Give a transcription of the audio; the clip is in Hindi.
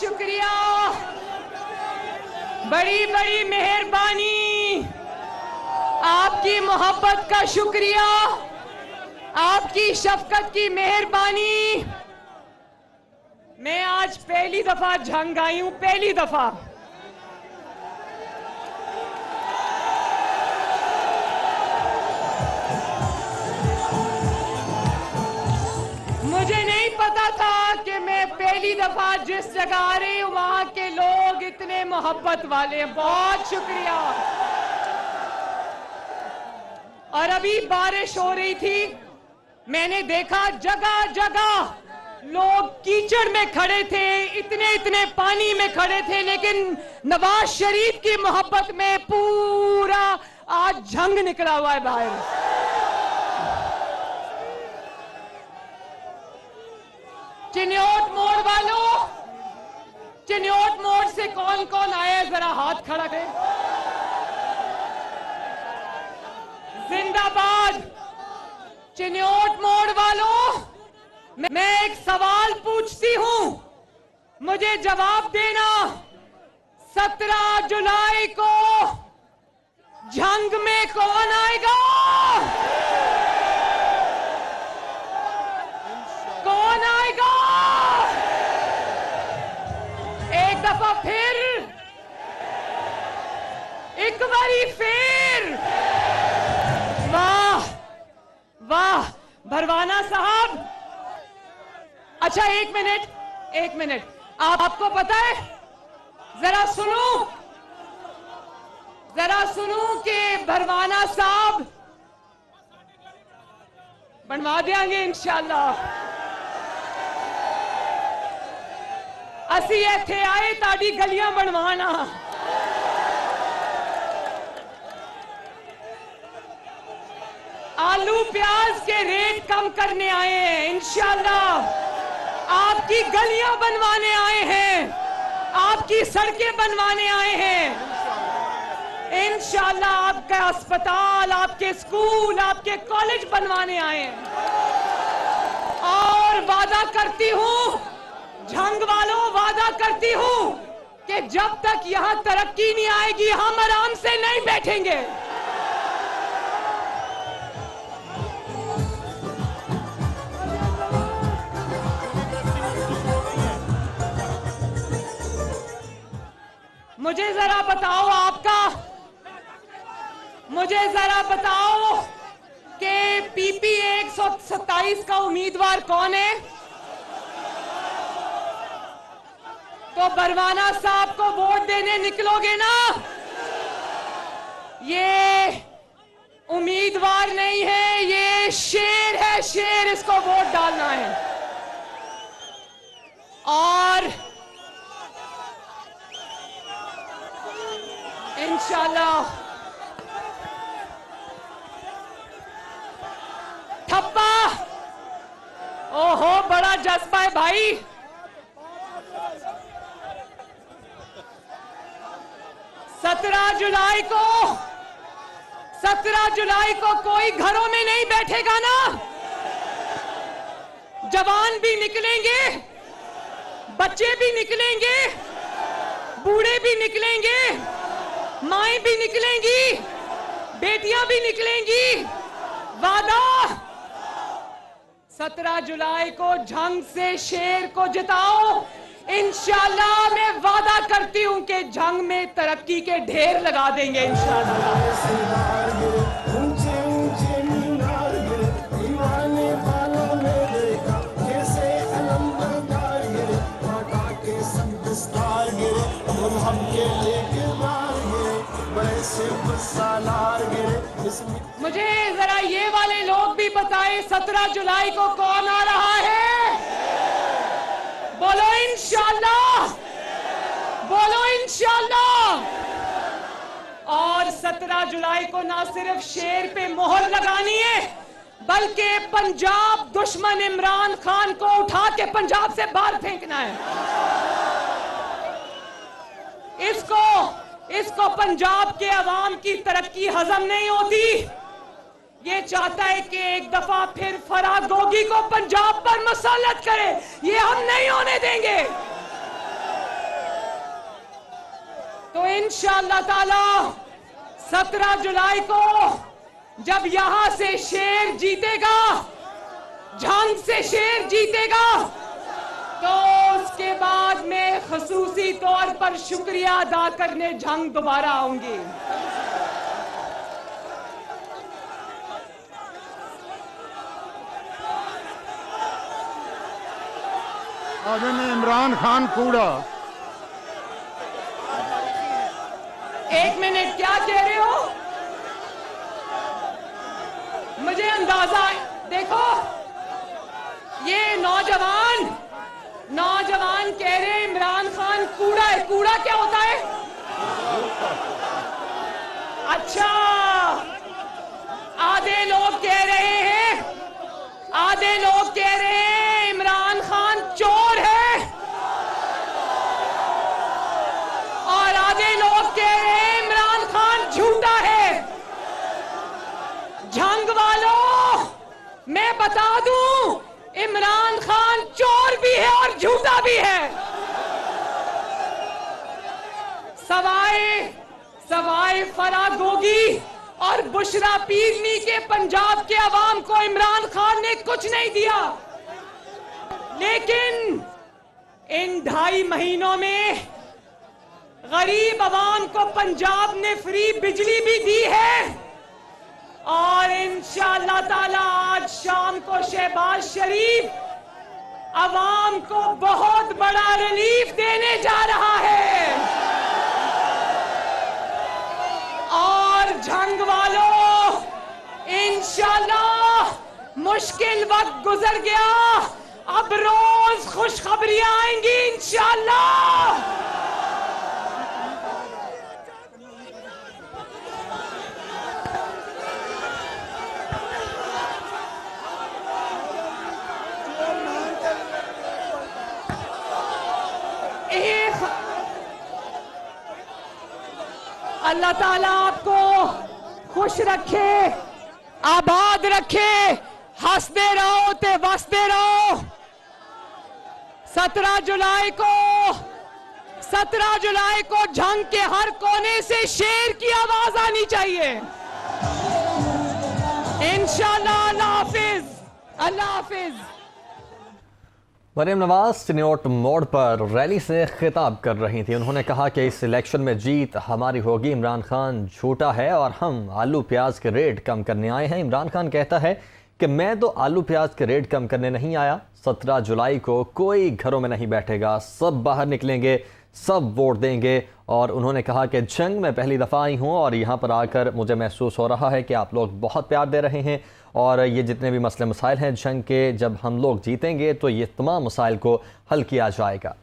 शुक्रिया, बड़ी बड़ी मेहरबानी, आपकी मोहब्बत का शुक्रिया, आपकी शफकत की मेहरबानी। मैं आज पहली दफा झंग आई हूं, पहली दफा। मुझे नहीं पता था कि मैं पहली दफा जिस जगह आ रही हूं वहां के लोग इतने मोहब्बत वाले हैं। बहुत शुक्रिया। और अभी बारिश हो रही थी, मैंने देखा जगह जगह लोग कीचड़ में खड़े थे, इतने इतने पानी में खड़े थे, लेकिन नवाज शरीफ की मोहब्बत में पूरा आज झंग निकला हुआ है बाहर। चिन्योट मोड़ वालों, चिन्योट मोड़ से कौन कौन आया जरा हाथ खड़ा करें। जिंदाबाद। चिन्योट मोड़ वालों, मैं एक सवाल पूछती हूं, मुझे जवाब देना। 17 जुलाई को झंग में कौन आएगा? कौन आएगा? एक दफा फिर, एक बारी फिर। वाह वाह भरवाना साहब। अच्छा एक मिनट, आपको पता है, जरा सुनो कि भरवाना साहब बनवा देंगे इंशाल्लाह। असी इत्थे आए ताड़ी गलियां बनवाना। आलू प्याज के रेट कम करने आए हैं इंशाल्लाह। आपकी गलियां बनवाने आए हैं, आपकी सड़कें बनवाने आए हैं इंशाल्लाह। आपका अस्पताल, आपके स्कूल, आपके कॉलेज बनवाने आए हैं। और वादा करती हूं, झंग वालों, वादा करती हूं कि जब तक यहां तरक्की नहीं आएगी हम आराम से नहीं बैठेंगे। मुझे जरा बताओ कि पीपी 127 का उम्मीदवार कौन है? तो बरवाना साहब को वोट देने निकलोगे ना? ये उम्मीदवार नहीं है, ये शेर है, शेर। इसको वोट डालना है। और इंशाल्लाह थप्पा। ओहो बड़ा जज्बा है भाई। सत्रह जुलाई को कोई घरों में नहीं बैठेगा ना? जवान भी निकलेंगे, बच्चे भी निकलेंगे, बूढ़े भी निकलेंगे, माएं भी निकलेंगी, बेटियां भी निकलेंगी। वादा 17 जुलाई को झंग से शेर को जिताओ इंशाल्लाह। मैं वादा करती हूं कि झंग में तरक्की के ढेर लगा देंगे इंशाल्लाह। मुझे जरा ये वाले लोग भी बताएं, 17 जुलाई को कौन आ रहा है? बोलो इंशाल्लाह, बोलो इंशाल्लाह। और 17 जुलाई को ना सिर्फ शेर पे मोहर लगानी है, बल्कि पंजाब दुश्मन इमरान खान को उठा के पंजाब से बाहर फेंकना है। इसको पंजाब के अवाम की तरक्की हजम नहीं होती। ये चाहता है कि एक दफा फिर फराह गोगी को पंजाब पर मसल्लत करे। ये हम नहीं होने देंगे। तो इंशाअल्लाह ताला 17 जुलाई को जब यहां से शेर जीतेगा, जंग से शेर जीतेगा, तो उसके बाद में खसूसी तौर पर शुक्रिया अदा करने जंग दोबारा आऊंगी। इमरान खान कूड़ा। 1 मिनट, क्या कह रहे हो? मुझे अंदाजा है, देखो ये नौजवान कह रहे हैं इमरान खान कूड़ा है। कूड़ा क्या होता है? अच्छा, आधे लोग कह रहे हैं इमरान खान चोर है, और आधे लोग कह रहे हैं इमरान खान झूठा है। जंग वालों, मैं बता दूं, इमरान खान चोर भी है और झूठा भी है। सवाए फरागोगी और बुशरा पीरनी के पंजाब के अवाम को इमरान खान ने कुछ नहीं दिया, लेकिन इन 2.5 महीनों में गरीब अवाम को पंजाब ने फ्री बिजली भी दी है, और इंशाअल्लाह ताला आज शाम को शहबाज शरीफ अवाम को बहुत बड़ा रिलीफ देने जा रहा है। और जंग वालों, इंशाअल्लाह मुश्किल वक्त गुजर गया, अब रोज खुशखबरियां आएंगी इंशाअल्लाह। अल्लाह ताला आपको खुश रखे, आबाद रखे, हंसते रहो ते बसते रहो। 17 जुलाई को जंग के हर कोने से शेर की आवाज आनी चाहिए इंशाअल्लाह। अल्लाह हाफिज, अल्लाह हाफिज। मरियम नवाज चिन्योट मोड़ पर रैली से खिताब कर रही थी। उन्होंने कहा कि इस इलेक्शन में जीत हमारी होगी, इमरान खान झूठा है और हम आलू प्याज के रेट कम करने आए हैं। इमरान खान कहता है कि मैं तो आलू प्याज के रेट कम करने नहीं आया। 17 जुलाई को कोई घरों में नहीं बैठेगा, सब बाहर निकलेंगे, सब वोट देंगे। और उन्होंने कहा कि जंग में पहली दफ़ा आई हूँ और यहाँ पर आकर मुझे महसूस हो रहा है कि आप लोग बहुत प्यार दे रहे हैं, और ये जितने भी मसले मसाइल हैं जंग के, जब हम लोग जीतेंगे तो ये तमाम मसाइल को हल किया जाएगा।